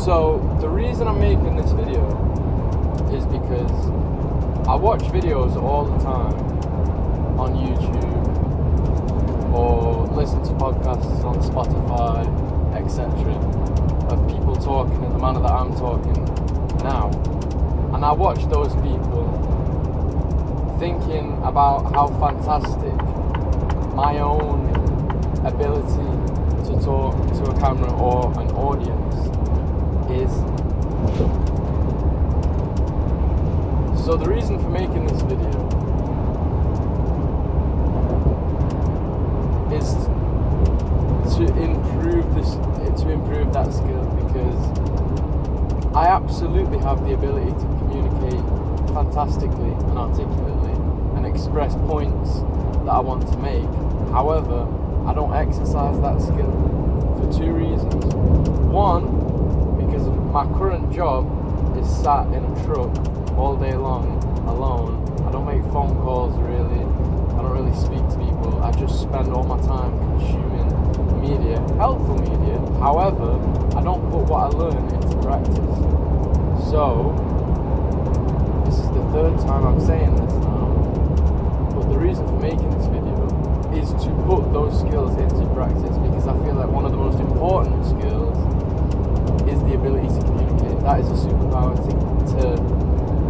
So the reason I'm making this video is because I watch videos all the time on YouTube or listen to podcasts on Spotify, etc. of people talking in the manner that I'm talking now. And I watch those people thinking about how fantastic my own ability to talk to a camera or an audience is. So the reason for making this video is to improve that skill, because I absolutely have the ability to communicate fantastically and articulately and express points that I want to make. However, I don't exercise that skill for two reasons. One, because my current job is sat in a truck all day long, alone. I don't make phone calls really. I don't really speak to people. I just spend all my time consuming media, helpful media. However, I don't put what I learn into practice. So, this is the third time I'm saying this now, but the reason for making this video is to put those skills into practice, because I feel like one of the most important skills is the ability to communicate. That is a superpower. To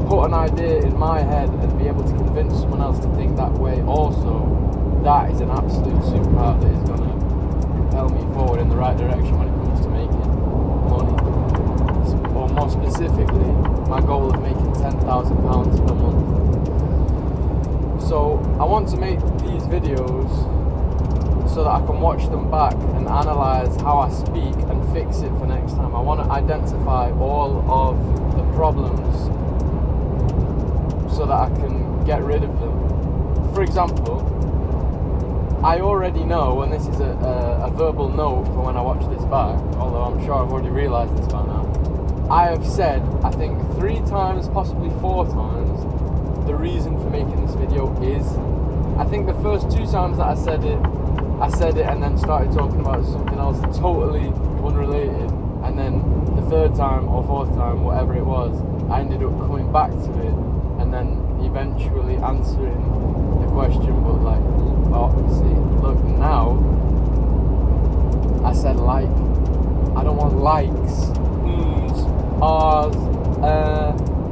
put an idea in my head and be able to convince someone else to think that way also, that is an absolute superpower that is going to propel me forward in the right direction when it comes to making money. Or more specifically, my goal of making £10,000 per month. So I want to make these videos so that I can watch them back and analyse how I speak and fix it for next time. I want to identify all of the problems so that I can get rid of them. For example, I already know, and this is a verbal note for when I watch this back, although I'm sure I've already realised this by now, I have said, I think 3 times, possibly 4 times, the reason for making this video is, I think the first 2 times that I said it and then started talking about something else totally unrelated, and then the 3rd time or 4th time, whatever it was, I ended up coming back to it and then eventually answering the question. But like, oh, see, look, now I said like, I don't want likes, ahs,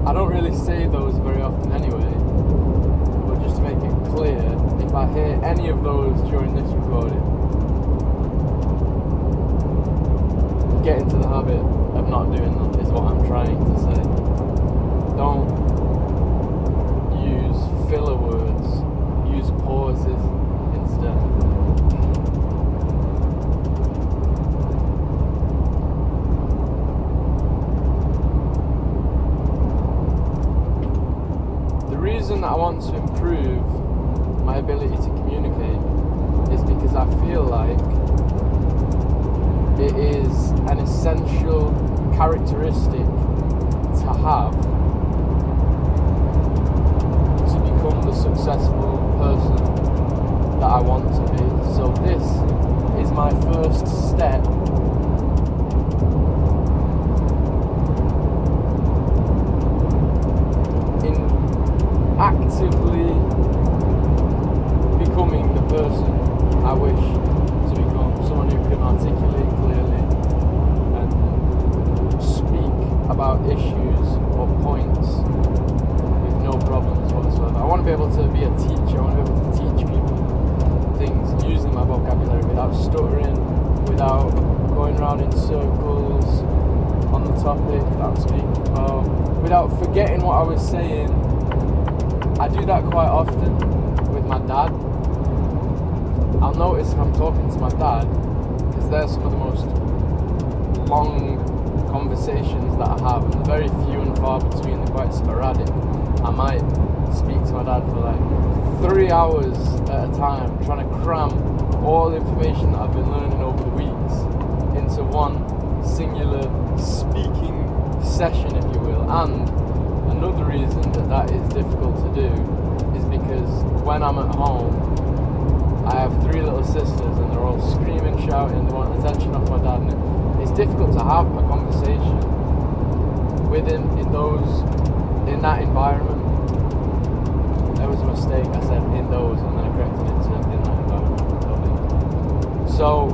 I don't really say those very often anyway, but just to make it clear, if I hear any of those during this recording, get into the habit of not doing them, is what I'm trying to say. Don't use filler words, use pauses instead. The reason I want to improve my ability to communicate is because I feel like it is an essential characteristic to have to become the successful person that I want to be. So this is my first step in actively becoming the person I wish to become. Someone who can articulate clearly and speak about issues or points with no problems whatsoever. I want to be able to be a teacher. I want to be able to teach people things using my vocabulary without stuttering, without going around in circles on the topic that I'm speaking about, without forgetting what I was saying. I do that quite often with my dad. I'll notice if I'm talking to my dad, because they're some of the most long conversations that I have, and they're very few and far between, they're quite sporadic. I might speak to my dad for like 3 hours at a time, trying to cram all the information that I've been learning over the weeks into one singular speaking session, if you will. And another reason that is difficult to do is because when I'm at home, I have 3 little sisters and they're all screaming, shouting, they want attention off my dad, and it's difficult to have a conversation in that environment. There was a mistake. I said in those, and then I corrected it to in that environment. So,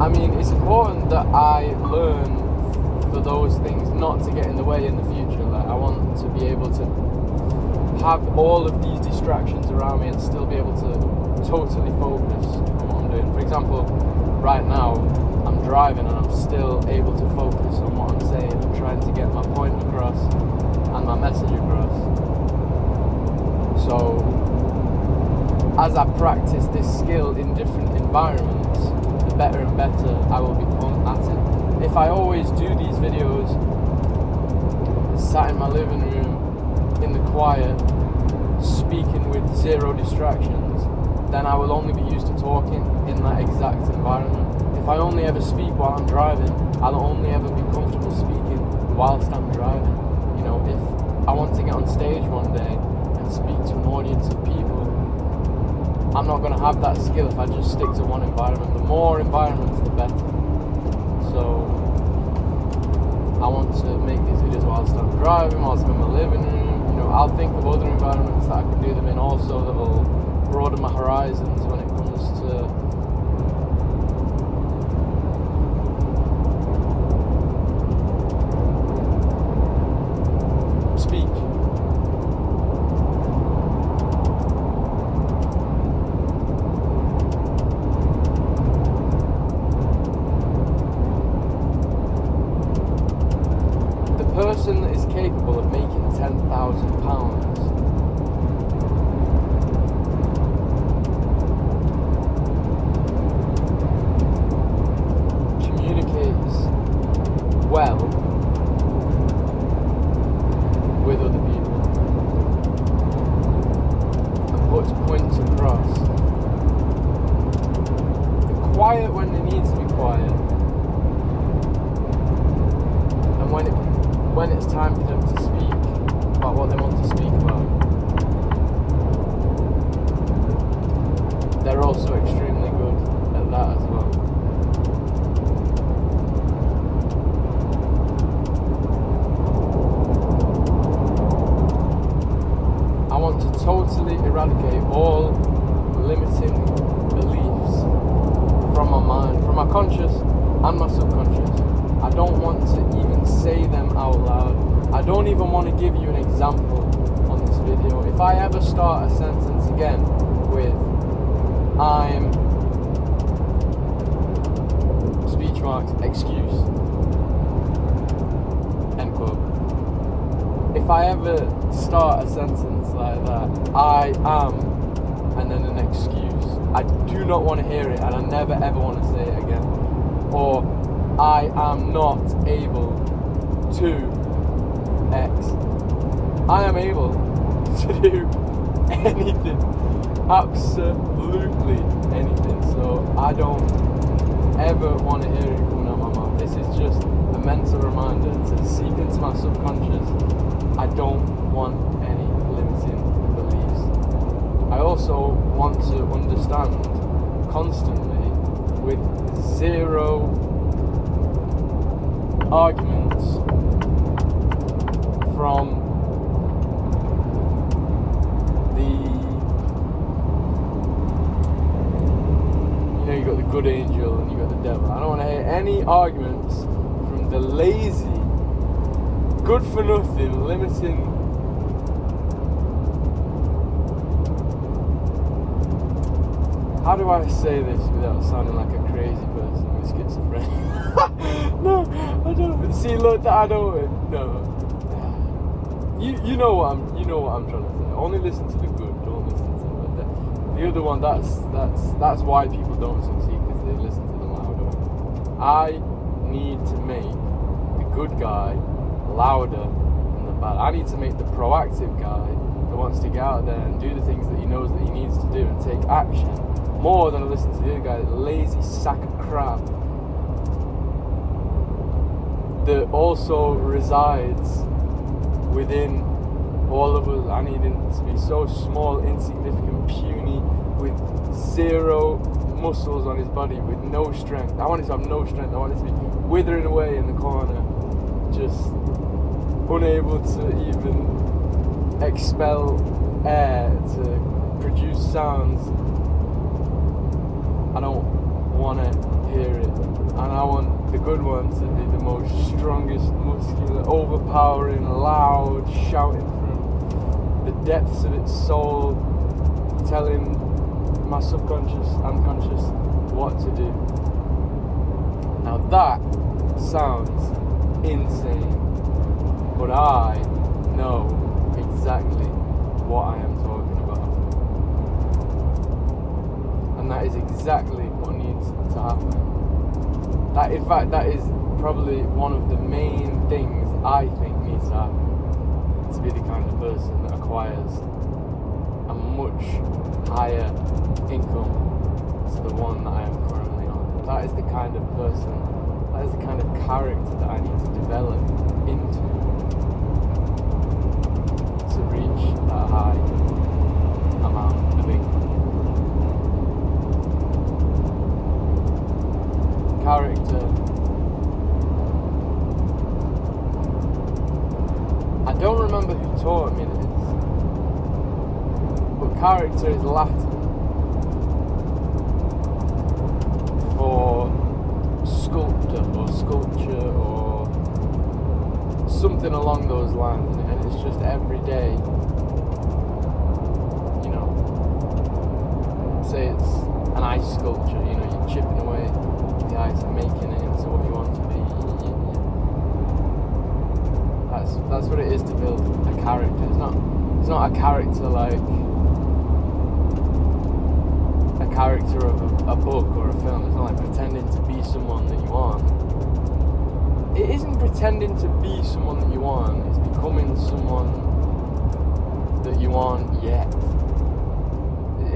I mean, it's important that I learn for those things not to get in the way in the future. Like, I want to be able to have all of these distractions around me and still be able to totally focus on what I'm doing. For example, right now, I'm driving and I'm still able to focus on what I'm saying and trying to get my point across and my message across. So, as I practice this skill in different environments, the better and better I will become at it. If I always do these videos sat in my living room in the quiet, speaking with zero distractions, then I will only be used to talking in that exact environment. If I only ever speak while I'm driving, I'll only ever be comfortable speaking whilst I'm driving. You know, if I want to get on stage one day and speak to an audience of people, I'm not going to have that skill if I just stick to one environment. The more environments, the better. So, I want to make these videos whilst I'm driving, whilst I'm in my living room. You know, I'll think of other environments that I can do them in also that will broaden my horizons when it comes to speech. The person that is capable of making £10,000 well with other people and puts points across. They're quiet when they need to be quiet, and when it's time for them to speak about what they want to speak about, they're also extremely good at that as well. Totally eradicate all limiting beliefs from my mind, from my conscious and my subconscious. I don't want to even say them out loud. I don't even want to give you an example on this video. If I ever start a sentence again with I'm speech marks excuse end quote. If I ever start a sentence like that, I am, and then an excuse, I do not want to hear it, and I never ever want to say it again. Or, I am not able to X. I am able to do anything, absolutely anything. So, I don't ever want to hear it coming out of my mouth. This is just a mental reminder to seep into my subconscious. I don't want any limiting beliefs. I also want to understand constantly with zero arguments from you got the good angel and you got the devil. I don't want to hear any arguments from the lazy, good for nothing, limiting. How do I say this without sounding like a crazy person with schizophrenia? No, I don't. See, look, I don't. No. You know what I'm trying to say. Only listen to the good. Don't listen to the other one. That's why people don't succeed, because they listen to the louder one. I need to make the good guy louder than the bad. I need to make the proactive guy that wants to get out there and do the things that he knows that he needs to do and take action, more than listen to the other guy, the lazy sack of crap that also resides within all of us. I need him to be so small, insignificant, puny, with zero muscles on his body with no strength. I want it to have no strength. I want it to be withering away in the corner, just unable to even expel air to produce sounds. I don't want to hear it, and I want the good one to be the most strongest, muscular, overpowering, loud, shouting from the depths of its soul, telling my subconscious and conscious what to do. Now that sounds insane, but I know exactly what I am talking about. And that is exactly what needs to happen. That, in fact, that is probably one of the main things I think needs to happen to be the kind of person that acquires a much higher income to the one that I am currently on. That is the kind of person, that is the kind of character that I need to develop into to reach that high amount of income. Character. I don't remember who taught me this, but character is Latin for sculptor or sculpture or something along those lines, and it's just every day, you know, say it's an ice sculpture, you know, you're chipping away the ice and making it into what you want to be. That's what it is to build a character. It's not a character like a character of a book or a film. It's not like pretending to be someone that you aren't. It isn't pretending to be someone that you aren't. It's becoming someone that you aren't yet.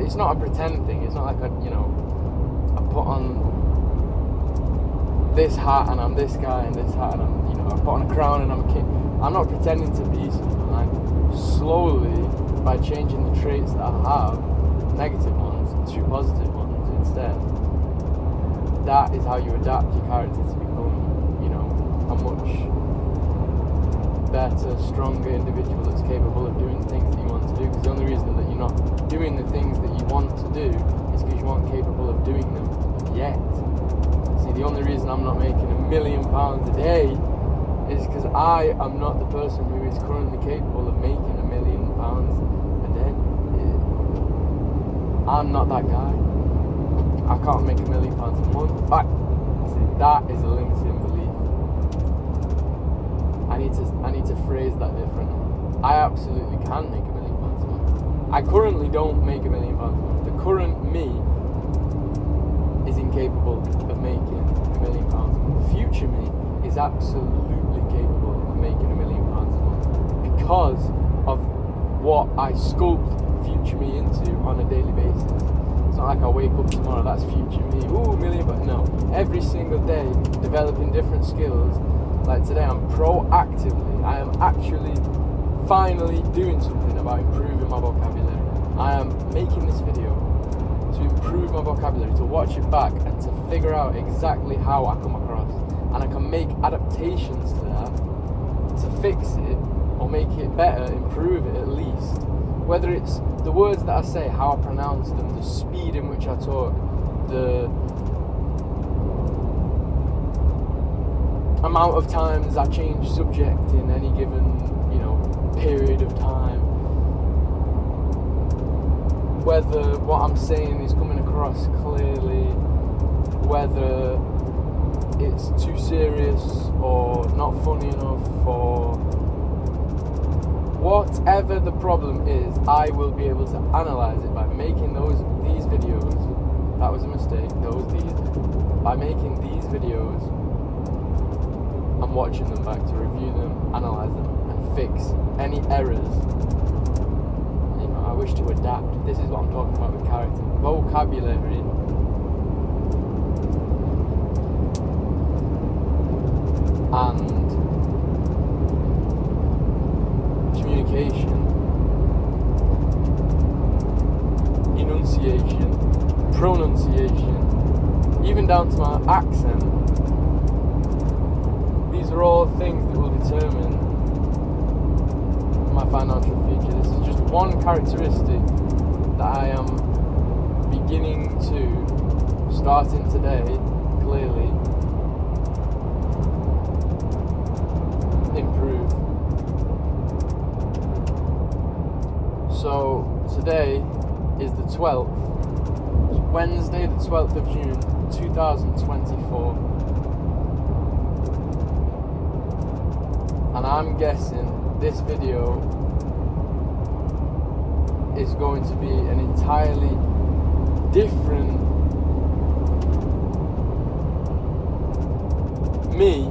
It's not a pretend thing. It's not like I put on this hat and I'm this guy and this hat and I put on a crown and I'm a king. I'm not pretending to be someone. I'm slowly, by changing the traits that I have, negative ones, to positive ones instead. That is how you adapt your character to become, a much better, stronger individual that's capable of doing the things that you want to do. Because the only reason that you're not doing the things that you want to do is because you aren't capable of doing them yet. See, the only reason I'm not making £1 million a day is because I am not the person who is currently capable of making £1 million a day. I'm not that guy. I can't make £1 million a month. But see, that is a limiting belief. I need to phrase that differently. I absolutely can make £1 million a month. I currently don't make £1 million a month. The current me is incapable of making £1 million a month. Future me is absolutely capable of making £1 million a month because of what I sculpt future me into on a daily basis. It's not like I wake up tomorrow, that's future me, $1 million, but no. Every single day, developing different skills. Like today, I am actually finally doing something about improving my vocabulary. I am making this video to improve my vocabulary, to watch it back and to figure out exactly how I come across. And I can make adaptations to that to fix it or make it better, improve it at least. Whether it's the words that I say, how I pronounce them, the speed in which I talk, the amount of times I change subject in any given, period of time. Whether what I'm saying is coming across clearly, whether it's too serious or not funny enough, or whatever the problem is, I will be able to analyze it by making these videos. That was a mistake. By making these videos, I'm watching them back to review them, analyze them, and fix any errors. I wish to adapt. This is what I'm talking about with character. Vocabulary. And communication, enunciation, pronunciation, even down to my accent. These are all things that will determine my financial future. This is just one characteristic that I am beginning to, starting today, clearly improve. So today is the 12th, Wednesday the 12th of June 2024, and I'm guessing this video is going to be an entirely different me.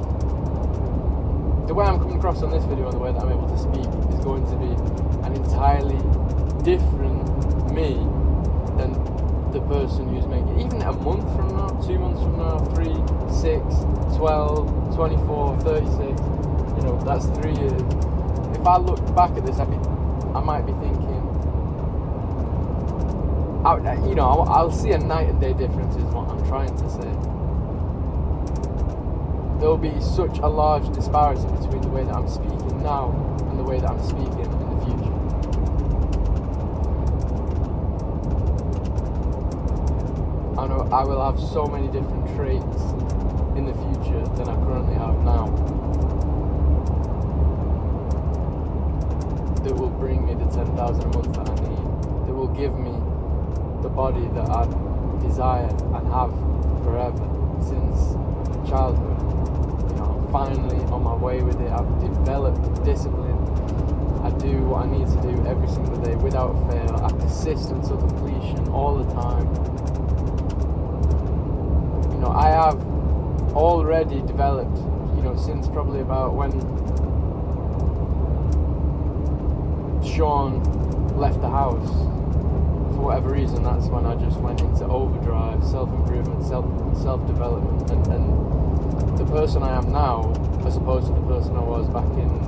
The way I'm coming across on this video and the way that I'm able to speak is going to be an entirely different me than the person who's making, even a month from now, 2 months from now, 3, 6, 12, 24, 36, that's 3 years. If I look back at this, I might be thinking, I'll see a night and day difference is what I'm trying to say. There'll be such a large disparity between the way that I'm speaking now and the way that I'm speaking in the future. I will have so many different traits in the future than I currently have now that will bring me the 10,000 a month that I need, that will give me the body that I desire and have forever since childhood. I'm finally on my way with it. I've developed discipline. I do what I need to do every single day without fail. I persist until completion all the time. I have already developed, since probably about when Sean left the house, for whatever reason, that's when I just went into overdrive, self-improvement, self-development, and the person I am now, as opposed to the person I was back in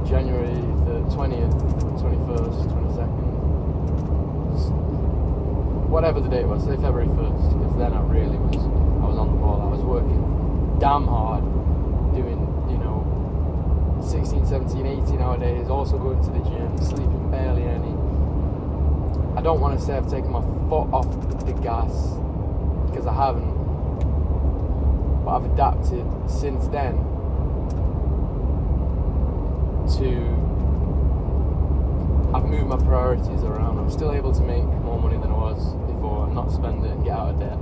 January the 20th, 21st, 22nd, whatever the date was, say February 1st, because then I was on the ball. I was working damn hard, doing, 16, 17, 18 hour days, also going to the gym, sleeping barely any. I don't want to say I've taken my foot off the gas, because I haven't, but I've adapted since then I've moved my priorities around. I'm still able to make more money than I was before and not spend it and get out of debt.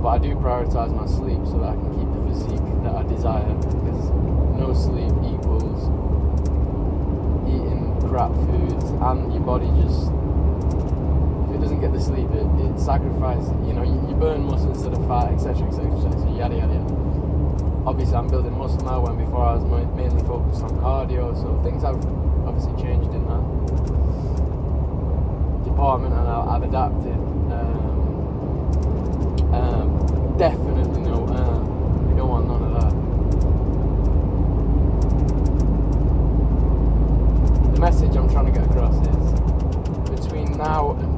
But I do prioritise my sleep so that I can keep the physique that I desire, because no sleep equals eating crap foods, and your body just, if it doesn't get the sleep, it sacrifices, you burn muscle instead of fat, etc, yada yada yada. Obviously I'm building muscle now, when before I was mainly focused on cardio, so things have obviously changed in that department, and I've adapted. Definitely no, we don't want none of that. The message I'm trying to get across is, between now and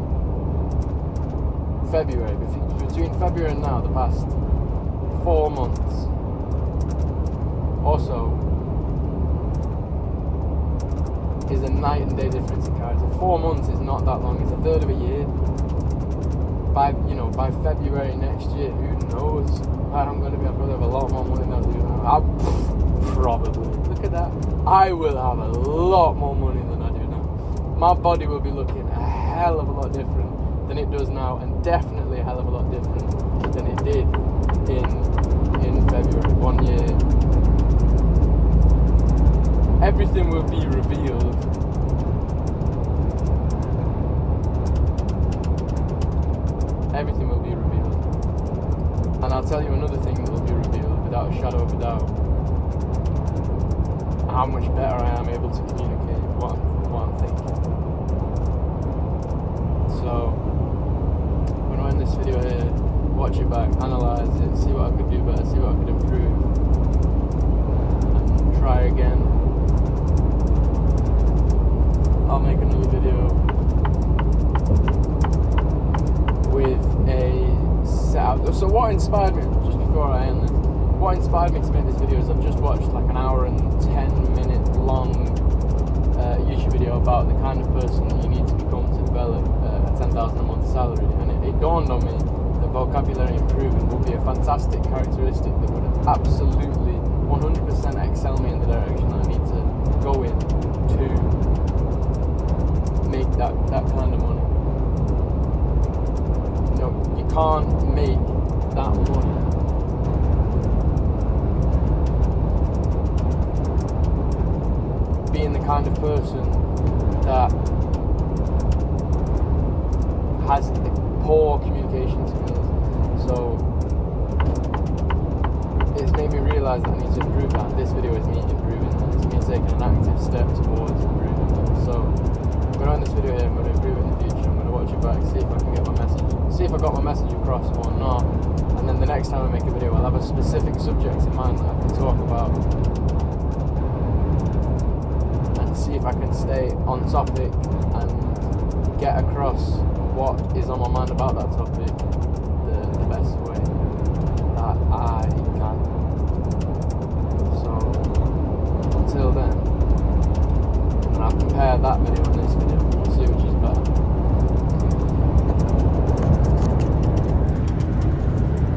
February, between February and now, the past 4 months or so, is a night and day difference in character. 4 months is not that long, it's a third of a year. By February next year, who knows? I'm going to be able to have a lot more money than I do now. Probably. Look at that. I will have a lot more money than I do now. My body will be looking a hell of a lot different than it does now, and definitely a hell of a lot different than it did in February, 1 year. Everything will be revealed. Everything will be revealed. And I'll tell you another thing that will be revealed without a shadow of a doubt. How much better I am able to communicate what I'm thinking. So, when I end this video here, watch it back, analyse it, see what I could do better, see what I could improve, and try again. I'll make another video So what inspired me, just before I end this, what inspired me to make this video is I've just watched like an hour and 10-minute long YouTube video about the kind of person that you need to become to develop a 10,000 a month salary, and it dawned on me that vocabulary improving would be a fantastic characteristic that would absolutely 100% excel me in the direction that I need to go in to make that kind of money. You know, you can't make that money being the kind of person that has poor communication skills. So it's made me realise that I need to improve that. This video is me improving that. It's me taking an active step towards improving that. So I'm going to end this video here. I'm going to improve it in the future. I'm going to watch it back, see if I can get my message, see if I got my message across or not. And then the next time I make a video, I'll have a specific subject in mind that I can talk about, and see if I can stay on topic and get across what is on my mind about that topic the best way that I can. So until then, and I'll compare that video and this video.